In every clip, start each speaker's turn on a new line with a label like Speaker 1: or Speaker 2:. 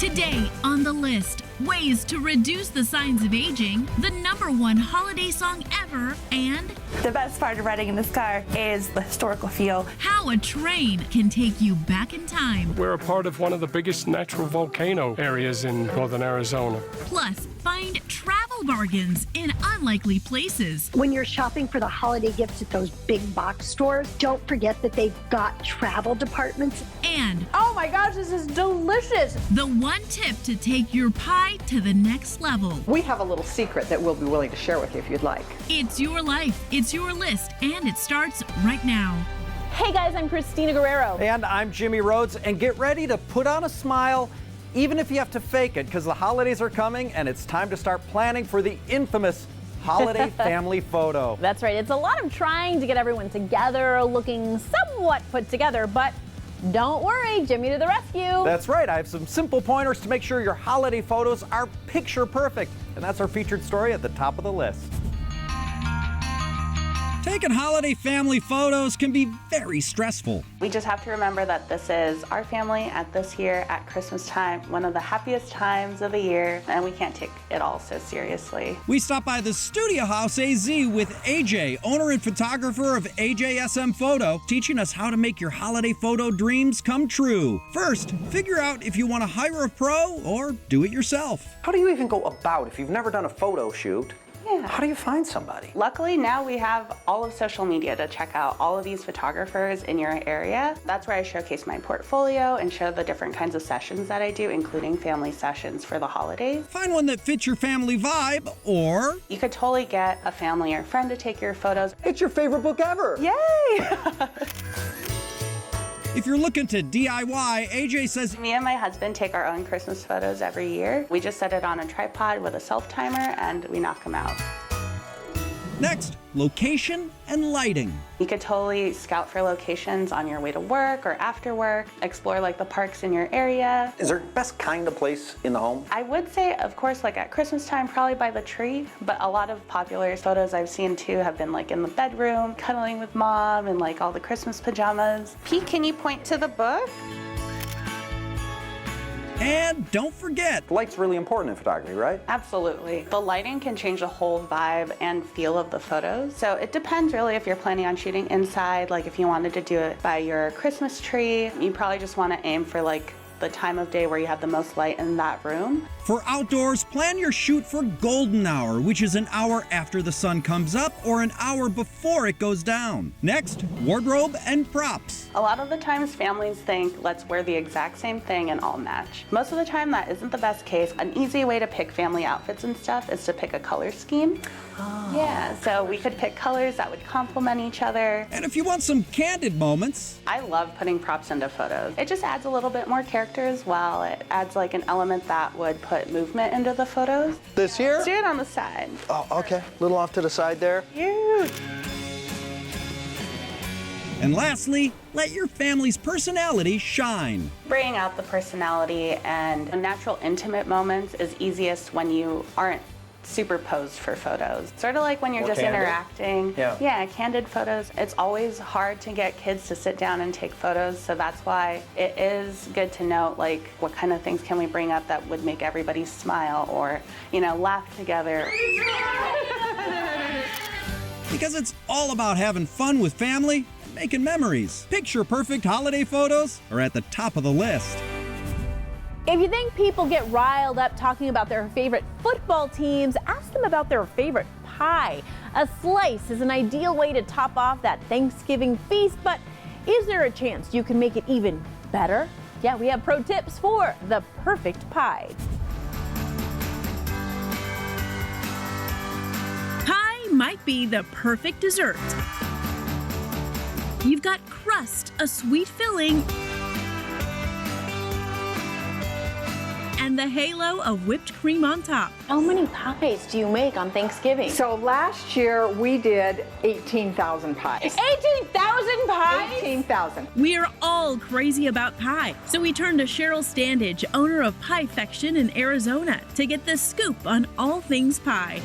Speaker 1: Today on the list, ways to reduce the signs of aging, the #1 holiday song ever, and
Speaker 2: the best part of riding in this car is the historical feel.
Speaker 1: How a train can take you back in time.
Speaker 3: We're a part of one of the biggest natural volcano areas in northern Arizona.
Speaker 1: Plus, find travel bargains in unlikely places.
Speaker 4: When you're shopping for the holiday gifts at those big box stores, don't forget that they've got travel departments.
Speaker 1: And
Speaker 5: oh my gosh, this is delicious.
Speaker 1: The one tip to take your pie to the next level.
Speaker 6: We have a little secret that we'll be willing to share with you if you'd like.
Speaker 1: It's your life, it's your list, and it starts right now.
Speaker 5: Hey guys, I'm Christina Guerrero.
Speaker 7: And I'm Jimmy Rhodes, and get ready to put on a smile, even if you have to fake it, because the holidays are coming and it's time to start planning for the infamous holiday family photo.
Speaker 5: That's right, it's a lot of trying to get everyone together, looking somewhat put together, but don't worry, Jimmy to the rescue.
Speaker 7: That's right, I have some simple pointers to make sure your holiday photos are picture perfect, and that's our featured story at the top of the list. Taking holiday family photos can be very stressful.
Speaker 2: We just have to remember that this is our family at this year at Christmas time, one of the happiest times of the year, and we can't take it all so seriously.
Speaker 7: We stopped by the Studio House AZ with AJ, owner and photographer of AJSM Photo, teaching us how to make your holiday photo dreams come true. First, figure out if you want to hire a pro or do it yourself.
Speaker 8: How do you even go about if you've never done a photo shoot?
Speaker 2: Yeah.
Speaker 8: How do you find somebody?
Speaker 2: Luckily, now we have all of social media to check out all of these photographers in your area. That's where I showcase my portfolio and show the different kinds of sessions that I do, including family sessions for the holidays.
Speaker 7: Find one that fits your family vibe, or
Speaker 2: you could totally get a family or friend to take your photos.
Speaker 8: It's your favorite book ever.
Speaker 2: Yay!
Speaker 7: if you're looking to DIY, AJ says
Speaker 2: me and my husband take our own Christmas photos every year. We just set it on a tripod with a self-timer and we knock them out.
Speaker 7: Next, location and lighting.
Speaker 2: You could totally scout for locations on your way to work or after work, explore like the parks in your area.
Speaker 8: Is there a best kind of place in the home?
Speaker 2: I would say, of course, like at Christmas time, probably by the tree, but a lot of popular photos I've seen too have been like in the bedroom, cuddling with mom and like all the Christmas pajamas. Pete, can you point to the book?
Speaker 7: And don't forget,
Speaker 8: light's really important in photography, right?
Speaker 2: Absolutely. The lighting can change the whole vibe and feel of the photos. So it depends really if you're planning on shooting inside, like if you wanted to do it by your Christmas tree, you probably just want to aim for like the time of day where you have the most light in that room.
Speaker 7: For outdoors, plan your shoot for golden hour, which is an hour after the sun comes up or an hour before it goes down. Next, wardrobe and props.
Speaker 2: A lot of the times families think, let's wear the exact same thing and all match. Most of the time that isn't the best case. An easy way to pick family outfits and stuff is to pick a color scheme. Oh. Yeah, so we could pick colors that would complement each other.
Speaker 7: And if you want some candid moments,
Speaker 2: I love putting props into photos. It just adds a little bit more character as well. It adds like an element that would put movement into the photos.
Speaker 8: This here?
Speaker 2: Let's do it on the side.
Speaker 8: Oh, okay. A little off to the side there.
Speaker 2: Huge.
Speaker 7: And lastly, let your family's personality shine.
Speaker 2: Bringing out the personality and natural intimate moments is easiest when you aren't superposed for photos. Sort of like when you're
Speaker 8: More
Speaker 2: just
Speaker 8: candid.
Speaker 2: interacting. Yeah, candid photos. It's always hard to get kids to sit down and take photos, so that's why it is good to note like what kind of things can we bring up that would make everybody smile or, you know, laugh together.
Speaker 7: Because it's all about having fun with family and making memories. Picture perfect holiday photos are at the top of the list.
Speaker 5: If you think people get riled up talking about their favorite football teams, ask them about their favorite pie. A slice is an ideal way to top off that Thanksgiving feast, but is there a chance you can make it even better? Yeah, we have pro tips for the perfect pie.
Speaker 1: Pie might be the perfect dessert. You've got crust, a sweet filling, and the halo of whipped cream on top.
Speaker 5: How many pies do you make on Thanksgiving?
Speaker 6: So last year we did 18,000 pies.
Speaker 5: 18,000 pies?
Speaker 6: 18,000.
Speaker 1: We're all crazy about pie, so we turned to Cheryl Standage, owner of Piefection in Arizona, to get the scoop on all things pie.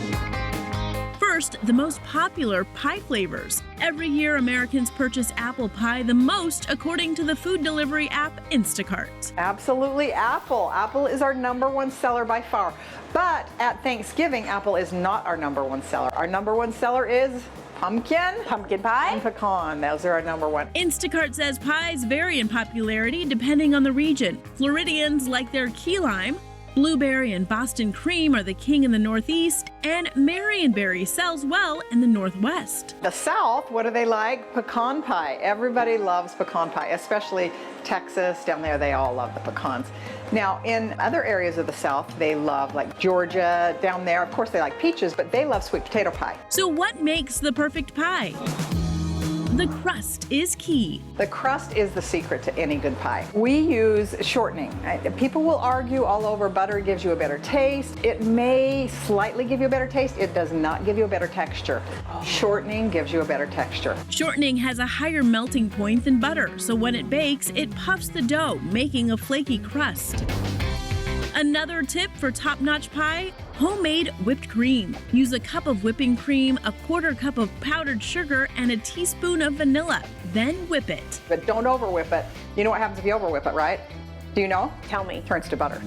Speaker 1: First, the most popular pie flavors. Every year, Americans purchase apple pie the most, according to the food delivery app Instacart.
Speaker 6: Absolutely apple. Apple is our #1 seller by far. But at Thanksgiving, apple is not our #1 seller. Our #1 seller is pumpkin
Speaker 5: pie,
Speaker 6: and pecan. Those are our #1.
Speaker 1: Instacart says pies vary in popularity depending on the region. Floridians like their key lime. Blueberry and Boston cream are the king in the Northeast, and Marionberry sells well in the Northwest.
Speaker 6: The South, what do they like? Pecan pie. Everybody loves pecan pie, especially Texas. Down there, they all love the pecans. Now, in other areas of the South, they love, like Georgia, down there, of course they like peaches, but they love sweet potato pie.
Speaker 1: So what makes the perfect pie? The crust is key.
Speaker 6: The crust is the secret to any good pie. We use shortening. People will argue all over butter gives you a better taste. It may slightly give you a better taste. It does not give you a better texture. Shortening gives you a better texture.
Speaker 1: Shortening has a higher melting point than butter, so when it bakes, it puffs the dough, making a flaky crust. Another tip for top-notch pie, homemade whipped cream. Use a cup of whipping cream, a 1/4 cup of powdered sugar, and a teaspoon of vanilla. Then whip it.
Speaker 6: But don't over whip it. You know what happens if you over whip it, right? Do you know?
Speaker 5: Tell me.
Speaker 6: Turns to butter.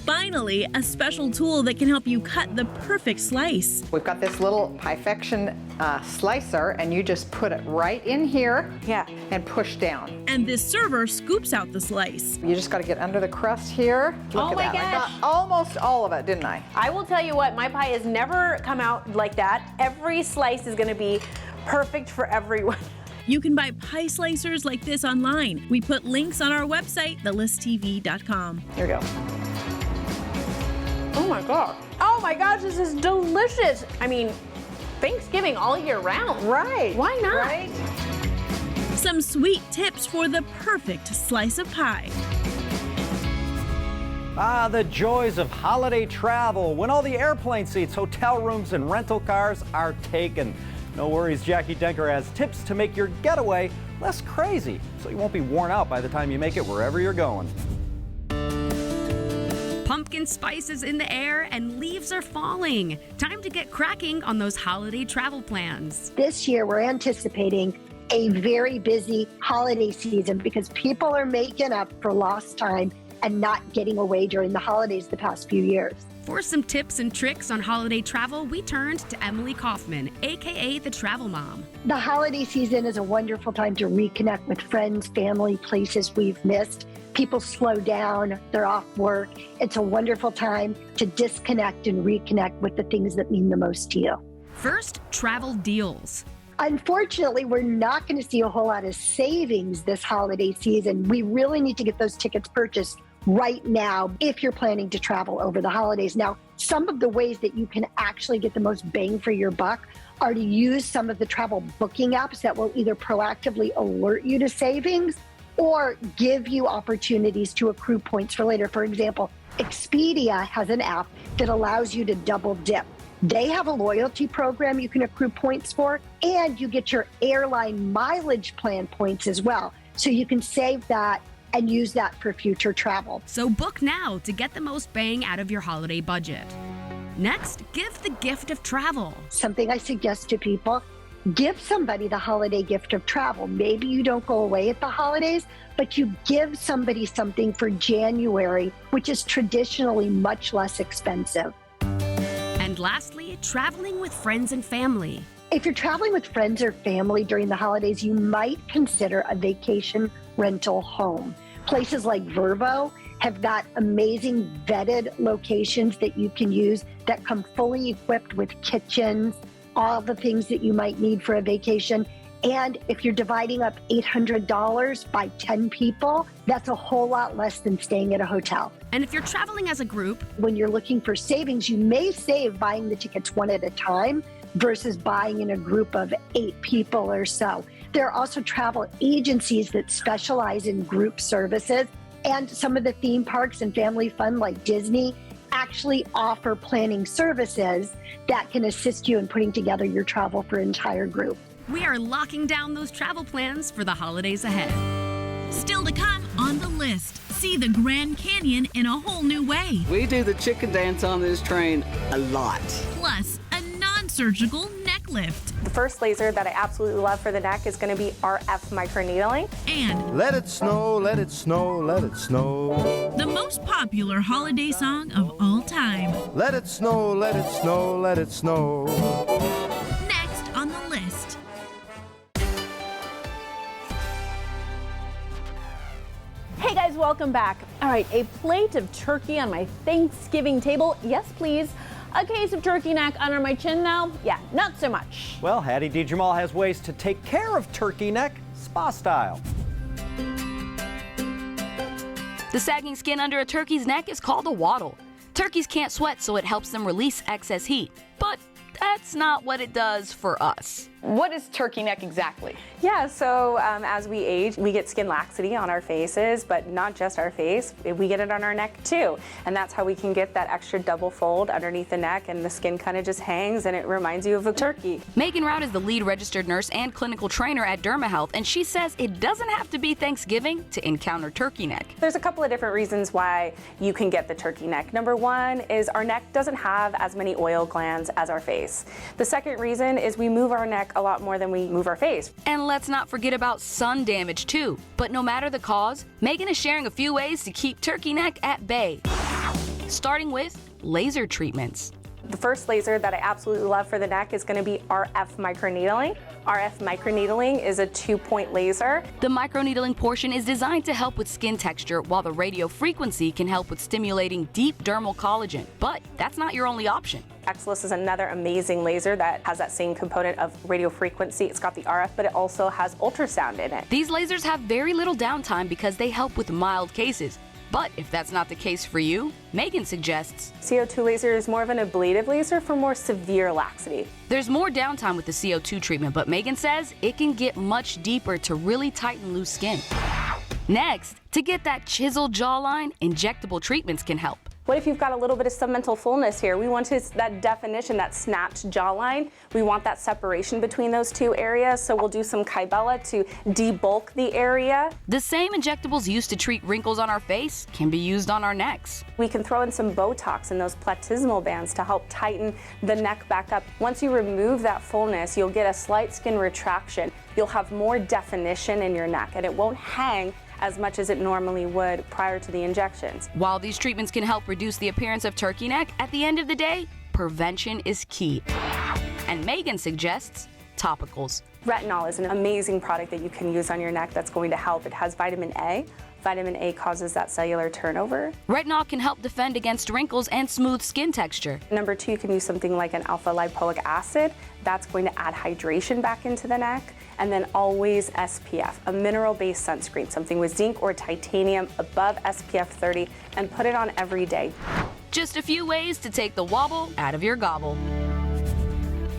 Speaker 1: Finally, a special tool that can help you cut the perfect slice.
Speaker 6: We've got this little Pie-Fection slicer, and you just put it right in here and push down.
Speaker 1: And this server scoops out the slice.
Speaker 6: You just got to get under the crust here. Look at
Speaker 5: my
Speaker 6: that. I
Speaker 5: gosh.
Speaker 6: got almost all of it, didn't I?
Speaker 5: I will tell you what, my pie has never come out like that. Every slice is going to be perfect for everyone.
Speaker 1: You can buy pie slicers like this online. We put links on our website, thelisttv.com.
Speaker 6: Here we go.
Speaker 5: Oh my god. Oh my gosh, this is delicious. I mean, Thanksgiving all year round.
Speaker 6: Right.
Speaker 5: Why not?
Speaker 6: Right?
Speaker 1: Some sweet tips for the perfect slice of pie.
Speaker 7: Ah, the joys of holiday travel when all the airplane seats, hotel rooms, and rental cars are taken. No worries, Jackie Denker has tips to make your getaway less crazy, so you won't be worn out by the time you make it wherever you're going.
Speaker 9: Pumpkin spice is in the air and leaves are falling. Time to get cracking on those holiday travel plans.
Speaker 4: This year, we're anticipating a very busy holiday season because people are making up for lost time and not getting away during the holidays the past few years.
Speaker 9: For some tips and tricks on holiday travel, we turned to Emily Kaufman, aka the Travel Mom.
Speaker 4: The holiday season is a wonderful time to reconnect with friends, family, places we've missed. People slow down, they're off work. It's a wonderful time to disconnect and reconnect with the things that mean the most to you.
Speaker 9: First, travel deals.
Speaker 4: Unfortunately, we're not going to see a whole lot of savings this holiday season. We really need to get those tickets purchased right now if you're planning to travel over the holidays. Now, some of the ways that you can actually get the most bang for your buck are to use some of the travel booking apps that will either proactively alert you to savings or give you opportunities to accrue points for later. For example, Expedia has an app that allows you to double dip. They have a loyalty program you can accrue points for, and you get your airline mileage plan points as well. So you can save that and use that for future travel.
Speaker 9: So book now to get the most bang out of your holiday budget. Next, give the gift of travel.
Speaker 4: Something I suggest to people, give somebody the holiday gift of travel. Maybe you don't go away at the holidays, but you give somebody something for January, which is traditionally much less expensive.
Speaker 9: And lastly, traveling with friends and family.
Speaker 4: If you're traveling with friends or family during the holidays, you might consider a vacation rental home. Places like Vrbo have got amazing vetted locations that you can use that come fully equipped with kitchens, all the things that you might need for a vacation. And if you're dividing up $800 by 10 people, that's a whole lot less than staying at a hotel.
Speaker 9: And if you're traveling as a group,
Speaker 4: when you're looking for savings, you may save buying the tickets one at a time versus buying in a group of 8 people or so. There are also travel agencies that specialize in group services, and some of the theme parks and family fun like Disney actually offer planning services that can assist you in putting together your travel for an entire group.
Speaker 9: we are locking down those travel plans for the holidays ahead.
Speaker 1: Still to come on the list, see the Grand Canyon in a whole new way.
Speaker 10: We do the chicken dance on this train a lot.
Speaker 1: Plus, a non surgical neck lift.
Speaker 10: The first laser that I absolutely love for the neck is going to be RF microneedling.
Speaker 1: And
Speaker 11: let it snow, let it snow, let it snow.
Speaker 1: The most popular holiday song of all time.
Speaker 11: Let it snow, let it snow, let it snow.
Speaker 1: Next on the list.
Speaker 5: Hey guys, welcome back. All right, a plate of turkey on my Thanksgiving table. Yes, please. A case of turkey neck under my chin now? Yeah, not so much.
Speaker 12: Well, Hattie D. Jamal has ways to take care of turkey neck spa style.
Speaker 9: The sagging skin under a turkey's neck is called a waddle. Turkeys can't sweat, so it helps them release excess heat. But that's not what it does for us.
Speaker 13: What is turkey neck exactly?
Speaker 10: Yeah, so as we age, we get skin laxity on our faces, but not just our face, we get it on our neck too. And that's how we can get that extra double fold underneath the neck, and the skin kind of just hangs and it reminds you of a turkey.
Speaker 9: Megan Rout is the lead registered nurse and clinical trainer at DermaHealth, and she says it doesn't have to be Thanksgiving to encounter turkey neck.
Speaker 10: There's a couple of different reasons why you can get the turkey neck. Number one is our neck doesn't have as many oil glands as our face. The second reason is we move our neck a lot more than we move our face.
Speaker 9: And let's not forget about sun damage too. But no matter the cause, Megan is sharing a few ways to keep turkey neck at bay. Starting with laser treatments.
Speaker 10: The first laser that I absolutely love for the neck is going to be RF microneedling. RF microneedling is a 2-point laser.
Speaker 9: The microneedling portion is designed to help with skin texture, while the radio frequency can help with stimulating deep dermal collagen. But that's not your only option.
Speaker 10: Exelis is another amazing laser that has that same component of radio frequency. It's got the RF, but it also has ultrasound in it.
Speaker 9: These lasers have very little downtime because they help with mild cases. But if that's not the case for you, Megan suggests
Speaker 10: CO2 laser is more of an ablative laser for more severe laxity.
Speaker 9: There's more downtime with the CO2 treatment, but Megan says it can get much deeper to really tighten loose skin. Next, to get that chiseled jawline, injectable treatments can help.
Speaker 10: What if you've got a little bit of submental fullness here? We want that definition, that snapped jawline. We want that separation between those two areas, so we'll do some Kybella to debulk the area.
Speaker 9: The same injectables used to treat wrinkles on our face can be used on our necks.
Speaker 10: We can throw in some Botox in those platysmal bands to help tighten the neck back up. Once you remove that fullness, you'll get a slight skin retraction. You'll have more definition in your neck, and it won't hang as much as it normally would prior to the injections.
Speaker 9: While these treatments can help reduce the appearance of turkey neck, at the end of the day, prevention is key. And Megan suggests topicals.
Speaker 10: Retinol is an amazing product that you can use on your neck that's going to help. It has vitamin A. Vitamin A causes that cellular turnover.
Speaker 9: Retinol can help defend against wrinkles and smooth skin texture.
Speaker 10: Number two, you can use something like an alpha lipoic acid. That's going to add hydration back into the neck. And then always SPF, a mineral-based sunscreen, something with zinc or titanium above SPF 30, and put it on every day.
Speaker 9: Just a few ways to take the wobble out of your gobble.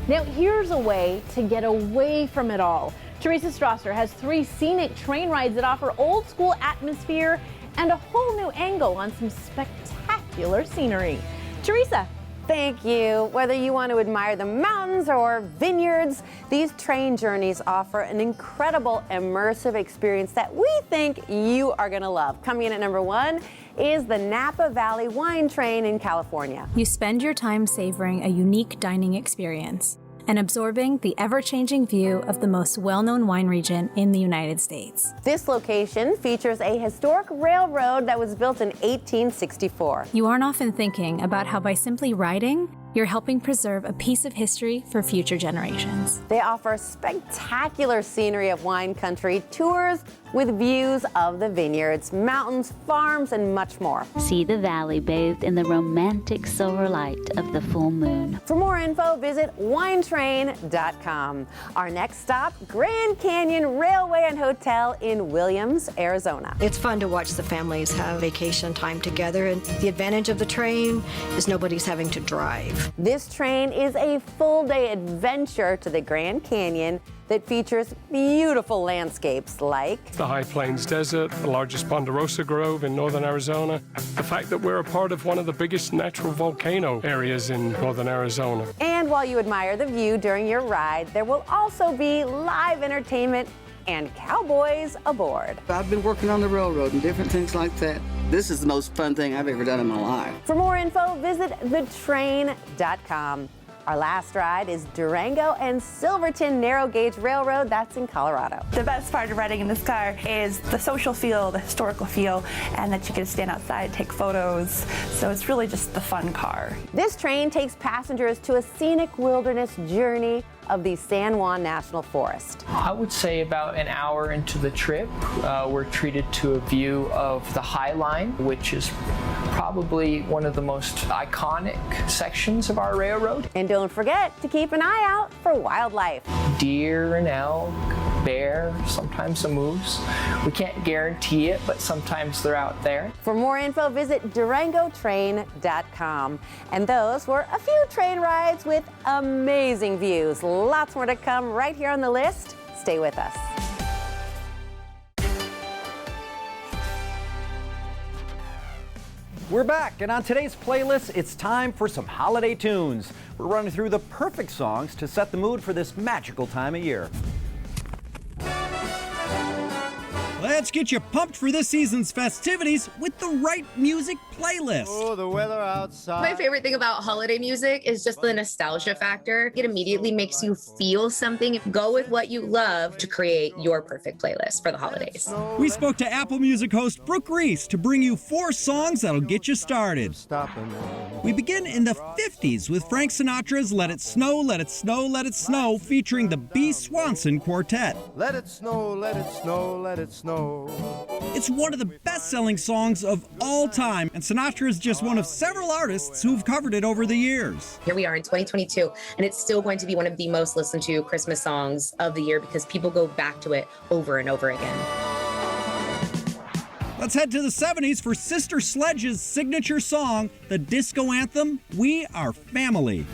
Speaker 5: Now here's a way to get away from it all. Teresa Strasser has 3 scenic train rides that offer old school atmosphere and a whole new angle on some spectacular scenery. Teresa.
Speaker 14: Thank you. Whether you want to admire the mountains or vineyards, these train journeys offer an incredible immersive experience that we think you are going to love. Coming in at number 1 is the Napa Valley Wine Train in California.
Speaker 15: You spend your time savoring a unique dining experience and absorbing the ever-changing view of the most well-known wine region in the United States.
Speaker 14: This location features a historic railroad that was built in 1864.
Speaker 15: You aren't often thinking about how by simply riding, you're helping preserve a piece of history for future generations.
Speaker 14: They offer spectacular scenery of wine country, tours with views of the vineyards, mountains, farms, and much more.
Speaker 16: See the valley bathed in the romantic silver light of the full moon.
Speaker 14: For more info, visit winetrain.com. Our next stop, Grand Canyon Railway and Hotel in Williams, Arizona.
Speaker 17: It's fun to watch the families have vacation time together, and the advantage of the train is nobody's having to drive.
Speaker 14: This train is a full-day adventure to the Grand Canyon that features beautiful landscapes like
Speaker 3: the High Plains Desert, the largest Ponderosa Grove in northern Arizona, the fact that we're a part of one of the biggest natural volcano areas in northern Arizona.
Speaker 14: And while you admire the view during your ride, there will also be live entertainment and cowboys aboard.
Speaker 18: I've been working on the railroad and different things like that. This is the most fun thing I've ever done in my life.
Speaker 14: For more info, visit thetrain.com. Our last ride is Durango and Silverton Narrow Gauge Railroad. That's in Colorado.
Speaker 19: The best part of riding in this car is the social feel, the historical feel, and that you get to stand outside, take photos. So it's really just the fun car.
Speaker 14: This train takes passengers to a scenic wilderness journey of the San Juan National Forest.
Speaker 20: I would say about an hour into the trip, we're treated to a view of the High Line, which is probably one of the most iconic sections of our railroad.
Speaker 14: And don't forget to keep an eye out for wildlife.
Speaker 20: Deer and elk, bear, sometimes a moose. We can't guarantee it, but sometimes they're out there.
Speaker 14: For more info, visit durangotrain.com. And those were a few train rides with amazing views. Lots more to come right here on the list. Stay with us.
Speaker 12: We're back, and on today's playlist, it's time for some holiday tunes. We're running through the perfect songs to set the mood for this magical time of year.
Speaker 7: Let's get you pumped for this season's festivities with the right music playlist.
Speaker 11: Oh, the weather outside.
Speaker 21: My favorite thing about holiday music is just the nostalgia factor. It immediately makes you feel something. Go with what you love to create your perfect playlist for the holidays.
Speaker 7: We spoke to Apple Music host Brooke Reese to bring you 4 songs that'll get you started. We begin in the 50s with Frank Sinatra's Let It Snow, Let It Snow, Let It Snow, featuring the B. Swanson Quartet.
Speaker 11: Let it snow, let it snow, let it snow.
Speaker 7: It's one of the best-selling songs of all time, and Sinatra is just one of several artists who've covered it over the years.
Speaker 21: Here we are in 2022, and it's still going to be one of the most listened to Christmas songs of the year because people go back to it over and over again.
Speaker 7: Let's head to the 70s for Sister Sledge's signature song, the disco anthem, We Are Family.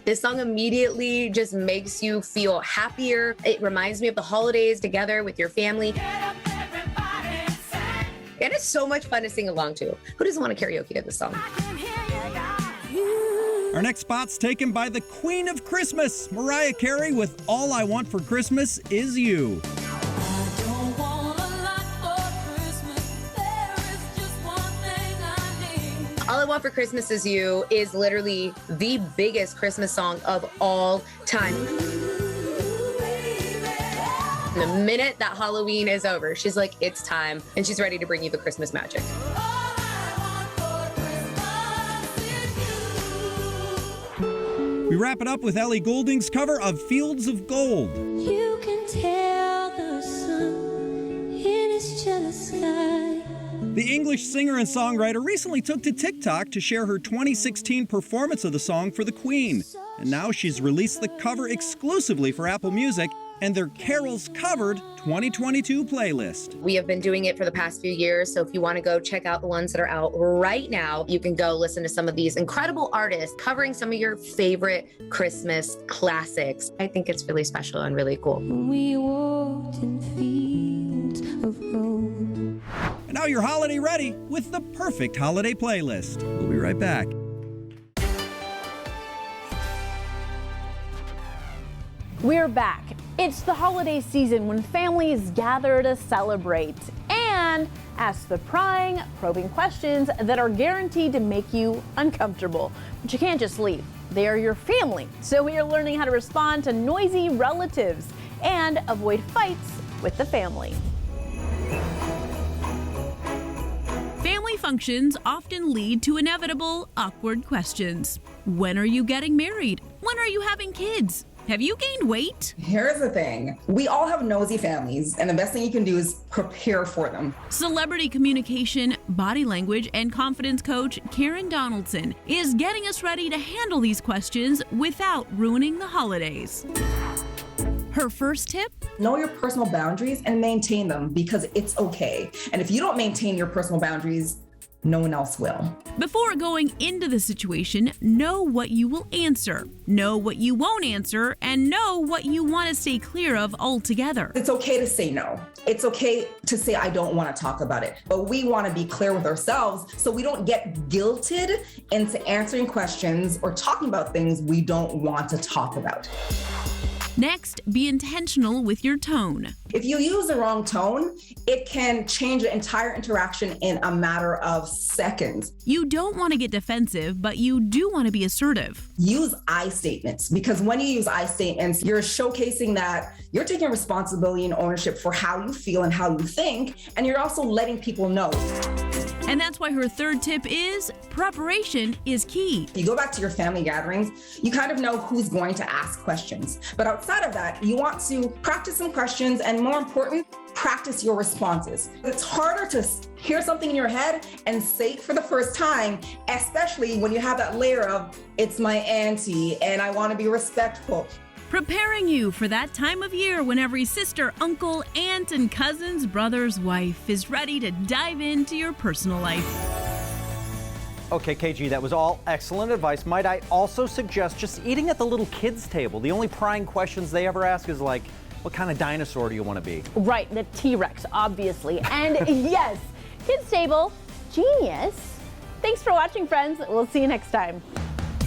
Speaker 21: This song immediately just makes you feel happier. It reminds me of the holidays together with your family. And it's so much fun to sing along to. Who doesn't want to karaoke to this song?
Speaker 7: Our next spot's taken by the Queen of Christmas, Mariah Carey, with All I Want for Christmas Is You.
Speaker 21: All I Want for Christmas Is You is literally the biggest Christmas song of all time. The minute that Halloween is over, she's like, it's time, and she's ready to bring you the Christmas magic.
Speaker 7: We wrap it up with Ellie Goulding's cover of Fields of Gold.
Speaker 22: You can tell the sun in its jealous sky.
Speaker 7: The English singer and songwriter recently took to TikTok to share her 2016 performance of the song for the Queen. And now she's released the cover exclusively for Apple Music and their Carols Covered 2022 playlist.
Speaker 21: We have been doing it for the past few years, so if you want to go check out the ones that are out right now, you can go listen to some of these incredible artists covering some of your favorite Christmas classics. I think it's really special and really cool.
Speaker 22: We walked in fields of gold.
Speaker 7: And now you're holiday ready with the perfect holiday playlist. We'll be right back.
Speaker 5: We're back. It's the holiday season when families gather to celebrate and ask the prying, probing questions that are guaranteed to make you uncomfortable. But you can't just leave. They are your family. So we are learning how to respond to noisy relatives and avoid fights with the family.
Speaker 1: Family functions often lead to inevitable, awkward questions. When are you getting married? When are you having kids? Have you gained weight?
Speaker 23: Here's the thing. We all have nosy families, and the best thing you can do is prepare for them.
Speaker 1: Celebrity communication, body language, and confidence coach Karen Donaldson is getting us ready to handle these questions without ruining the holidays. Her first tip?
Speaker 23: Know your personal boundaries and maintain them because it's okay. And if you don't maintain your personal boundaries, no one else will.
Speaker 1: Before going into the situation, know what you will answer, know what you won't answer, and know what you want to stay clear of altogether.
Speaker 23: It's okay to say no. It's okay to say, I don't want to talk about it. But we want to be clear with ourselves so we don't get guilted into answering questions or talking about things we don't want to talk about.
Speaker 1: Next, be intentional with your tone.
Speaker 23: If you use the wrong tone, it can change the entire interaction in a matter of seconds.
Speaker 1: You don't want to get defensive, but you do want to be assertive.
Speaker 23: Use I statements, because when you use I statements, you're showcasing that you're taking responsibility and ownership for how you feel and how you think, and you're also letting people know.
Speaker 1: And that's why her third tip is preparation is key.
Speaker 23: You go back to your family gatherings, you kind of know who's going to ask questions. But outside of that, you want to practice some questions and, more important, practice your responses. It's harder to hear something in your head and say it for the first time, especially when you have that layer of, it's my auntie and I want to be respectful.
Speaker 1: Preparing you for that time of year when every sister, uncle, aunt, and cousin's brother's wife is ready to dive into your personal life.
Speaker 12: Okay, KG, that was all excellent advice. Might I also suggest just eating at the little kids' table? The only prying questions they ever ask is like, what kind of dinosaur do you want to be?
Speaker 5: Right, the T-Rex, obviously. And yes, kids' table, genius. Thanks for watching, friends. We'll see you next time.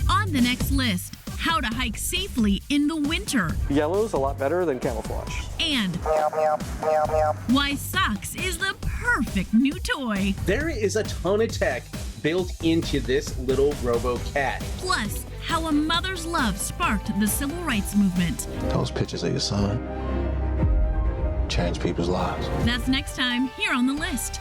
Speaker 1: On the next list, how to hike safely in the winter.
Speaker 2: Yellow's a lot better than camouflage.
Speaker 1: And why socks is the perfect new toy.
Speaker 6: There is a ton of tech built into this little robo-cat.
Speaker 1: Plus, how a mother's love sparked the civil rights movement.
Speaker 8: Those pictures of your son change people's lives.
Speaker 1: That's next time here on The List.